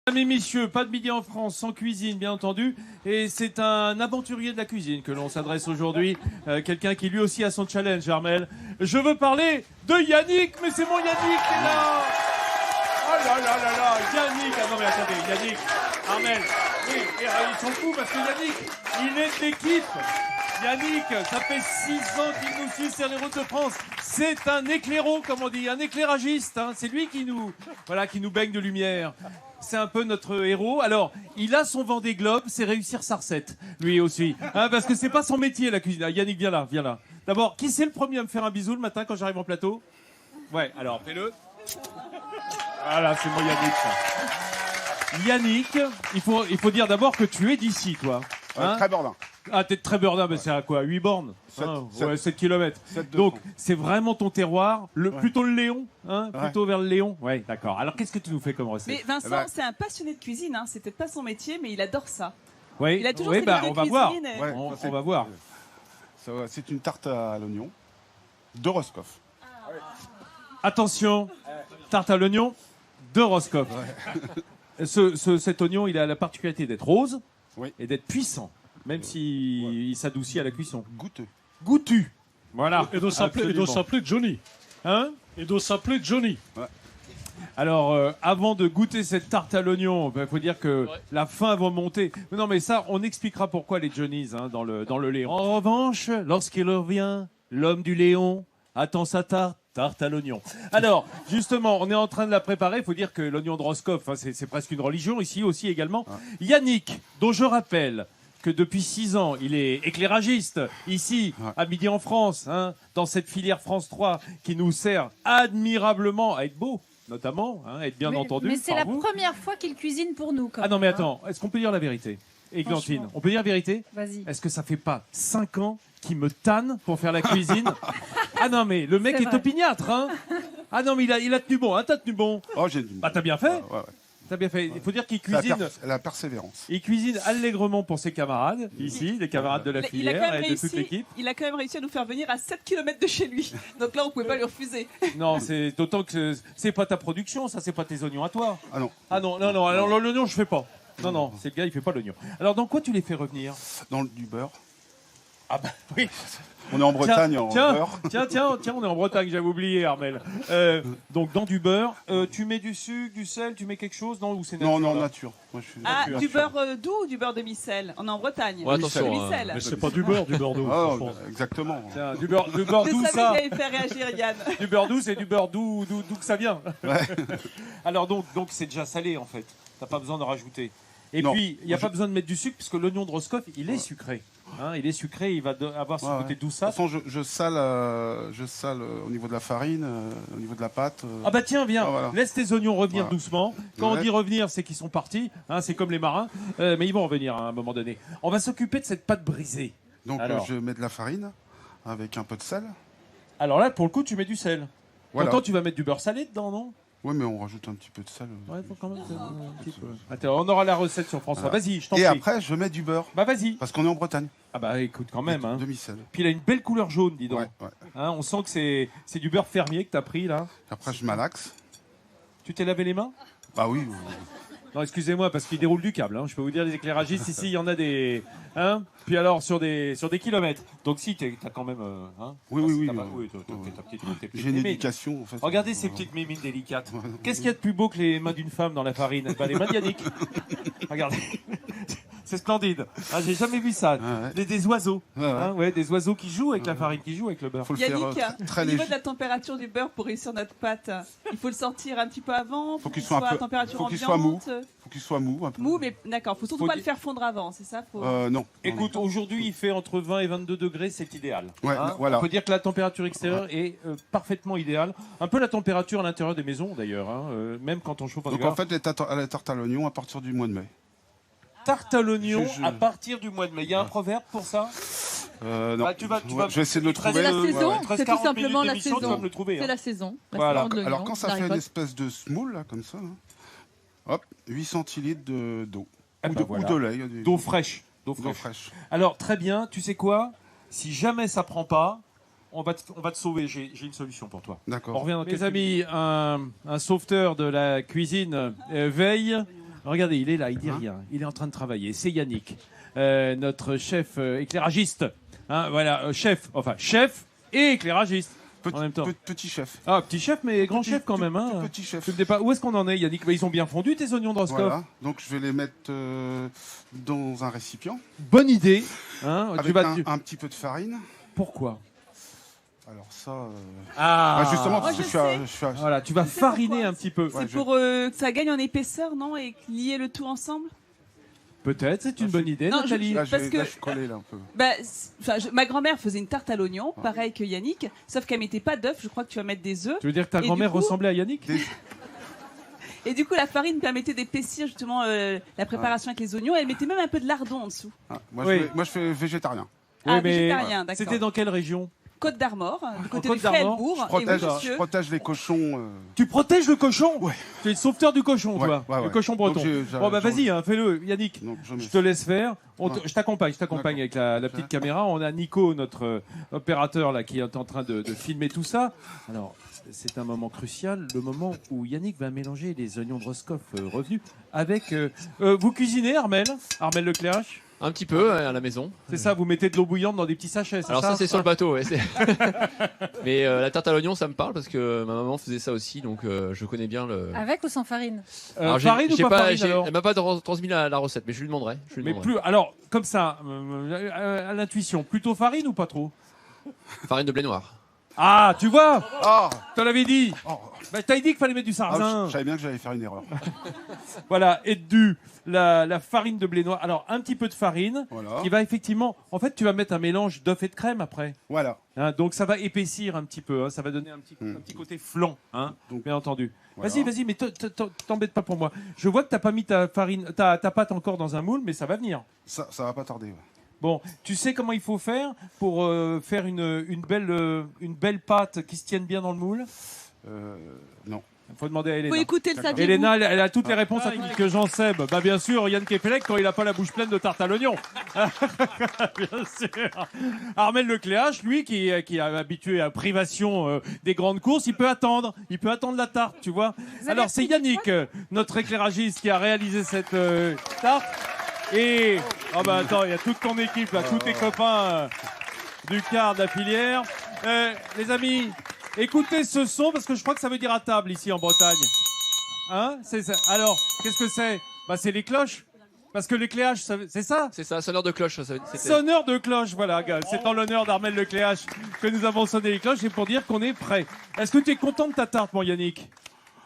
Mesdames et messieurs, pas de midi en France sans cuisine, bien entendu. Et c'est un aventurier de la cuisine que l'on s'adresse aujourd'hui. Quelqu'un qui lui aussi a son challenge, Armel. Je veux parler de Yannick, mais c'est mon Yannick qui est là. Oh là là là là, Yannick. Ah non mais attendez, Yannick, Armel. Oui, ils sont fous parce que Yannick, il est de l'équipe. Yannick, ça fait 6 ans qu'il nous suit sur les routes de France. C'est un éclairot, comme on dit, un éclairagiste. Hein. C'est lui qui nous baigne de lumière. C'est un peu notre héros. Alors, il a son Vendée Globe, c'est réussir sa recette, lui aussi. Hein, parce que c'est pas son métier, la cuisine. Yannick, viens là, viens là. D'abord, qui c'est le premier à me faire un bisou le matin quand j'arrive en plateau? Ouais, alors, fais-le. Voilà, c'est moi Yannick, ça. Yannick, il faut dire d'abord que tu es d'ici, toi. Hein? Très Bordelin. Ah, t'es de très Bordelin, mais c'est à quoi? 8 bornes? 7 kilomètres. Donc, c'est vraiment ton terroir, plutôt le Léon, hein, plutôt vers le Léon. Ouais, d'accord. Alors, qu'est-ce que tu nous fais comme recette? Mais Vincent, c'est un passionné de cuisine, hein. C'est peut-être pas son métier, mais il adore ça. Oui, Il a toujours fait on va voir. et... Ouais, On va voir. C'est une tarte à l'oignon de Roscoff. Attention, tarte à l'oignon de Roscoff. Cet oignon, il a la particularité d'être rose et d'être puissant, même s'il s'adoucit à la cuisson. Goûteux. Goûtu. Voilà. Et doit s'appeler Johnny. Hein? Et doit s'appeler Johnny. Ouais. Alors, avant de goûter cette tarte à l'oignon, il faut dire que la faim va monter. Non, mais ça, on expliquera pourquoi les Johnnies dans le Léon. En revanche, lorsqu'il revient, l'homme du Léon attend sa tarte à l'oignon. Alors, justement, on est en train de la préparer. Il faut dire que l'oignon de Roscoff, hein, c'est presque une religion ici aussi également. Yannick, dont je rappelle que depuis 6 ans, il est éclairagiste ici, à Midi en France, hein, dans cette filière France 3 qui nous sert admirablement à être beau, notamment, hein, être bien entendu. Mais c'est la première fois qu'il cuisine pour nous. Ah non, mais attends, est-ce qu'on peut dire la vérité? Églantine, on peut dire la vérité? Vas-y. Est-ce que ça fait pas 5 ans qu'il me tanne pour faire la cuisine? Ah non, mais le mec est opiniâtre, hein? Ah non, mais il a tenu bon, hein? T'as tenu bon. Oh, bah t'as bien fait. Ouais. T'as bien fait. Il faut dire qu'il cuisine. La persévérance. Il cuisine allègrement pour ses camarades, ici, les camarades de la filière et de toute l'équipe. Il a quand même réussi à nous faire venir à 7 km de chez lui. Donc là, on pouvait pas lui refuser. Non, c'est d'autant que c'est pas ta production, ça, c'est pas tes oignons à toi. Ah non. Ah non. Alors l'oignon, je fais pas. Non, c'est le gars, il fait pas l'oignon. Alors dans quoi tu les fais revenir? Dans du beurre. Ah bah oui. On est en Bretagne en beurre. Tiens, on est en Bretagne, j'avais oublié, Armel. Donc dans du beurre, tu mets du sucre, du sel, tu mets quelque chose, non? Ou c'est nature? Non, nature. Moi, je suis du beurre doux ou du beurre demi-sel? On est en Bretagne. Ouais, attention, demi-sel. mais c'est pas du beurre doux. Oh, exactement. Tiens, du beurre doux, Je ça. savais qu'il allait faire réagir Yann. Du beurre doux, c'est du beurre d'où que ça vient. Ouais. Alors donc c'est déjà salé en fait. T'as pas besoin de rajouter. Et Non. puis il n'y a pas besoin de mettre du sucre puisque l'oignon de Roscoff il est sucré. Hein, il est sucré, il va avoir ce côté douceâtre. De toute façon, je sale au niveau de la farine, au niveau de la pâte. Ah bah tiens, viens, voilà. laisse tes oignons revenir doucement. Quand on dit revenir, c'est qu'ils sont partis. Hein, c'est comme les marins, mais ils vont revenir à un moment donné. On va s'occuper de cette pâte brisée. Donc je mets de la farine avec un peu de sel. Alors là, pour le coup, tu mets du sel. Voilà. Pourtant, tu vas mettre du beurre salé dedans, non? Oui, mais on rajoute un petit peu de sel. Ouais, faut quand même un petit peu. Attends, on aura la recette sur François. Voilà. Vas-y, je t'en Et prie. après, je mets du beurre. Bah vas-y. Parce qu'on est en Bretagne. Ah bah écoute quand même. Hein. Demi-sel. Puis il a une belle couleur jaune, dis donc. Ouais. Hein, on sent que c'est du beurre fermier que t'as pris là. Après, je malaxe. Tu t'es lavé les mains? Bah oui. Non, excusez-moi, parce qu'il déroule du câble. Hein. Je peux vous dire, les éclairagistes, ici, il y en a des... Hein. Puis alors, sur des kilomètres. Donc si, t'as quand même... Hein. Oui. J'ai une éducation, en fait. Regardez ces petites mimines délicates. Qu'est-ce qu'il y a de plus beau que les mains d'une femme dans la farine? Bah, les mains de Yannick. Regardez. C'est splendide. Ah, j'ai jamais vu ça. Des oiseaux. Ouais. Des oiseaux qui jouent avec la farine, qui jouent avec le beurre. Faut le Yannick, faire très au niveau léger. de la température du beurre pour réussir notre pâte, il faut le sortir un petit peu avant. Faut qu'il soit un peu. à température Faut qu'il ambiante. soit mou. Faut qu'il soit mou un peu. Mou, mais d'accord. Faut surtout Faut pas di- le faire fondre avant, c'est ça? Non. Écoute, aujourd'hui, il fait entre 20 et 22 degrés, c'est idéal. Ouais, voilà. On peut dire que la température extérieure est parfaitement idéale. Un peu la température à l'intérieur des maisons, d'ailleurs, hein, même quand on chauffe en Donc hiver. en fait, la tarte à l'oignon à partir du mois de mai. Tarte à l'oignon à partir du mois de mai. Il y a un proverbe pour ça? Non. Bah, tu vas- Je vais essayer de le C'est trouver. la Ouais, saison, il te reste c'est tout 40 simplement minutes la d'émission, tu vas saison. me le trouver, C'est hein. la saison. Voilà. saison de l'oignon, Alors quand ça de la fait une récolte. espèce de smoule, là, comme ça, là, hop, 8 centilitres d'eau. Ah bah voilà. Ou de lait. D'eau fraîche. D'eau fraîche. Alors, très bien, tu sais quoi? Si jamais ça prend pas, on va te sauver. J'ai une solution pour toi. On D'accord. revient dans mes amis, un sauveteur de la cuisine veille Regardez, il est là, il dit Hein rien. Il est en train de travailler. C'est Yannick, notre chef éclairagiste. Hein, voilà, chef et éclairagiste en même temps. Petit chef. Ah, petit chef, mais grand chef quand même. Hein. Tout petit chef. Tu me dis pas, où est-ce qu'on en est, Yannick? Bah, ils ont bien fondu tes oignons de Roscoff. Voilà. Donc je vais les mettre dans un récipient. Bonne idée. Hein, Avec un petit peu de farine. Pourquoi? Alors ça. Justement, Moi, parce que je sais. Voilà, tu vas Tu sais fariner pourquoi un petit peu. C'est pour que ça gagne en épaisseur, non? Et lier le tout ensemble? Peut-être, c'est une bonne idée, Non, Nathalie. Là, parce que- là, je suis collé là un peu. Bah, ma grand-mère faisait une tarte à l'oignon, pareil que Yannick, sauf qu'elle mettait pas d'œufs. Je crois que tu vas mettre des œufs. Tu veux dire que ta Et grand-mère du coup- ressemblait à Yannick? Et du coup, la farine permettait d'épaissir justement la préparation avec les oignons. Elle mettait même un peu de lardon en dessous. Ah, moi, Oui. je fais végétarien. Ah, végétarien, d'accord. c'était dans quelle région? Côte d'Armor, du côté Côte de d'Armor. Fréhelbourg. Je Et oui, je monsieur. protège les cochons. Tu protèges le cochon? Ouais. Tu es le sauveteur du cochon, Ouais, toi. ouais, Le ouais. cochon breton. Donc, Bon, bah vas-y, hein, fais-le, Yannick. Donc, Je te laisse faire. Je t'accompagne D'accord. avec la petite caméra. On a Nico, notre opérateur, là, qui est en train de filmer tout ça. Alors, c'est un moment crucial, le moment où Yannick va mélanger les oignons de Roscoff revenus avec... vous cuisinez, Armel Leclerc? Un petit peu à la maison. C'est ça, vous mettez de l'eau bouillante dans des petits sachets, c'est Alors ça? ça c'est sur le bateau, ouais, mais la tarte à l'oignon ça me parle parce que ma maman faisait ça aussi, donc je connais bien le. Avec ou sans farine? Alors, farine ou pas farine, alors? Elle m'a pas transmis la recette, mais je lui demanderai. Mais plus, alors, comme ça, à l'intuition, plutôt farine ou pas trop? Farine de blé noir. Ah, tu vois? Ah, T'en l'avais dit. oh. Bah, t'as dit qu'il fallait mettre du sarrasin. Je savais bien que j'allais faire une erreur. Voilà, et la farine de blé noir. Alors, un petit peu de farine Voilà. qui va effectivement... En fait, tu vas mettre un mélange d'œuf et de crème après. Voilà. Hein, donc, ça va épaissir un petit peu. Hein, ça va donner un petit côté flan, hein, Donc, bien entendu. voilà. Vas-y, mais t'embête pas pour moi. Je vois que t'as pas mis ta farine, ta pâte encore dans un moule, mais ça va venir. Ça va pas tarder. Ouais. Bon, tu sais comment il faut faire pour faire une belle pâte qui se tienne bien dans le moule? Non. Il faut demander à Elena. Faut écouter le saviez-vous. Elena, elle a toutes les réponses à tout ce que Jean Seb. Bah bien sûr, Yann Kefelec quand il a pas la bouche pleine de tarte à l'oignon. Bien sûr. Armel Lecléache, lui qui est habitué à privation des grandes courses, il peut attendre la tarte, tu vois. Alors c'est Yannick, notre éclairagiste, qui a réalisé cette tarte. Et oh bah attends, il y a toute ton équipe là, tous tes copains du quart de la filière. Les amis, écoutez ce son parce que je crois que ça veut dire à table ici en Bretagne. Hein? C'est ça. Alors, qu'est-ce que c'est? Bah c'est les cloches. Parce que l'éclairage, c'est ça? C'est ça, sonneur de cloche. C'était. Sonneur de cloche, voilà, gars. C'est en l'honneur d'Armel Lecléache que nous avons sonné les cloches et pour dire qu'on est prêt. Est-ce que tu es content de ta tarte, mon Yannick?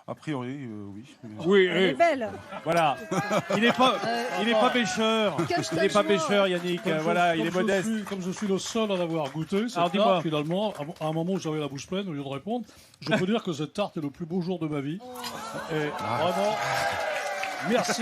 A priori, oui. Oui, Elle est belle. voilà. Il n'est pas pêcheur. Il n'est pas pêcheur, Yannick. Voilà, il est modeste. Comme je suis le seul à l'avoir goûté, cette Alors, dis-moi. tarte, finalement, à un moment où j'avais la bouche pleine, au lieu de répondre, je peux dire que cette tarte est le plus beau jour de ma vie. Et vraiment, merci.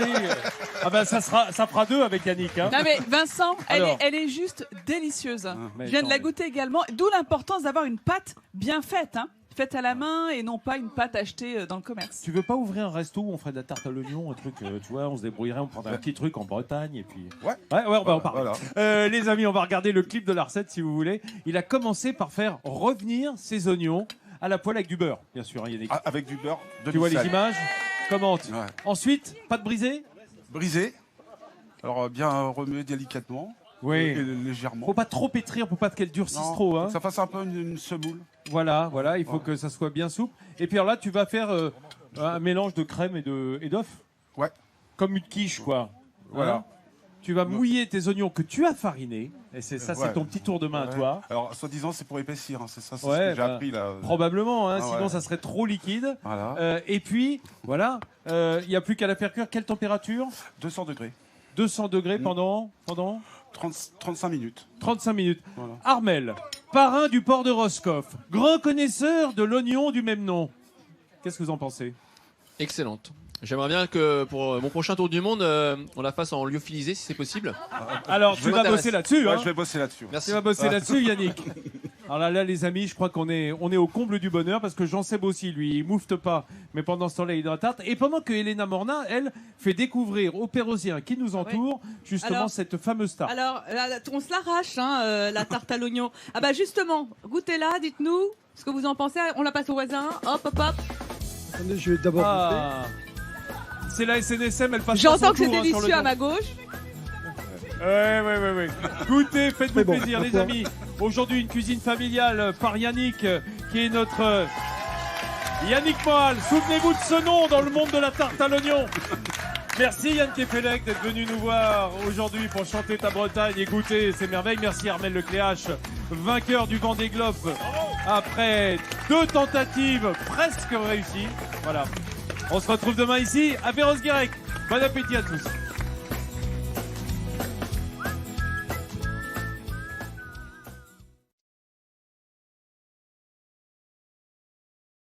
Ah ben ça fera deux avec Yannick. Hein. Non mais Vincent, Alors. elle est juste délicieuse. mais Je viens de la attends, goûter également. D'où l'importance d'avoir une pâte bien faite, hein, faite à la main et non pas une pâte achetée dans le commerce. Tu veux pas ouvrir un resto où on ferait de la tarte à l'oignon, un truc, tu vois, on se débrouillerait, on prendrait un petit truc en Bretagne et puis. Ouais. On va en parler. Voilà. Les amis, on va regarder le clip de la recette si vous voulez. Il a commencé par faire revenir ses oignons à la poêle avec du beurre, bien sûr, hein, Yannick. Ah, avec du beurre, de Tu vois les sel. images? Commente. Ouais. Ensuite, pâte brisée? Brisé. Alors bien remuer délicatement. Oui. Et légèrement. Faut pas trop pétrir pour pas qu'elle durcisse Non, trop. faut Hein. que ça fasse un peu une semoule. Voilà, il faut que ça soit bien souple. Et puis alors là, tu vas faire un mélange de crème et d'œuf. Ouais. Comme une quiche, quoi. Voilà. Hein. Tu vas mouiller tes oignons que tu as farinés. Et c'est ça, c'est Ouais. ton petit tour de main à Ouais. toi. Alors, soi-disant, c'est pour épaissir. Hein. C'est ça, c'est Ouais, ce que j'ai bah, appris là. Probablement, hein, Ah sinon ouais. ça serait trop liquide. Voilà. Et puis, voilà, il n'y a plus qu'à la faire cuire. Quelle température? 200 degrés. 200 degrés pendant 35 minutes. 35 minutes. Voilà. Armel, parrain du port de Roscoff, grand connaisseur de l'oignon du même nom. Qu'est-ce que vous en pensez? Excellente. J'aimerais bien que pour mon prochain tour du monde, on la fasse en lyophilisé si c'est possible. Alors, tu vas bosser là-dessus. Ouais, Hein. je vais bosser là-dessus. Merci. Tu vas bosser là-dessus, Yannick. Alors là, les amis, je crois qu'on est au comble du bonheur parce que Jean Seb aussi, lui, il moufte pas. Mais pendant ce temps-là, il est dans la tarte. Et pendant que Elena Morna, elle, fait découvrir aux Péroziens qui nous entourent, justement, Alors- cette fameuse tarte. Alors, on se l'arrache, hein, la tarte à l'oignon. Ah bah justement, goûtez-la, dites-nous ce que vous en pensez. On la passe au voisin. Hop, hop, hop. Attendez, je vais d'abord goûter. Ah, c'est la SNSM, elle passe. J'entends pas son que c'est tour, hein, sur le délicieux à don. ma gauche. Ouais. Goûtez, faites-vous Mais bon, plaisir, les pourquoi amis. Aujourd'hui, une cuisine familiale par Yannick, qui est notre Yannick Moal. Souvenez-vous de ce nom dans le monde de la tarte à l'oignon. Merci Yann Kefelec d'être venu nous voir aujourd'hui pour chanter ta Bretagne et goûter ces merveilles. Merci Armel Lecléache, vainqueur du Vendée Globe après 2 tentatives presque réussies. Voilà. On se retrouve demain ici à Perros-Guirec. Bon appétit à tous.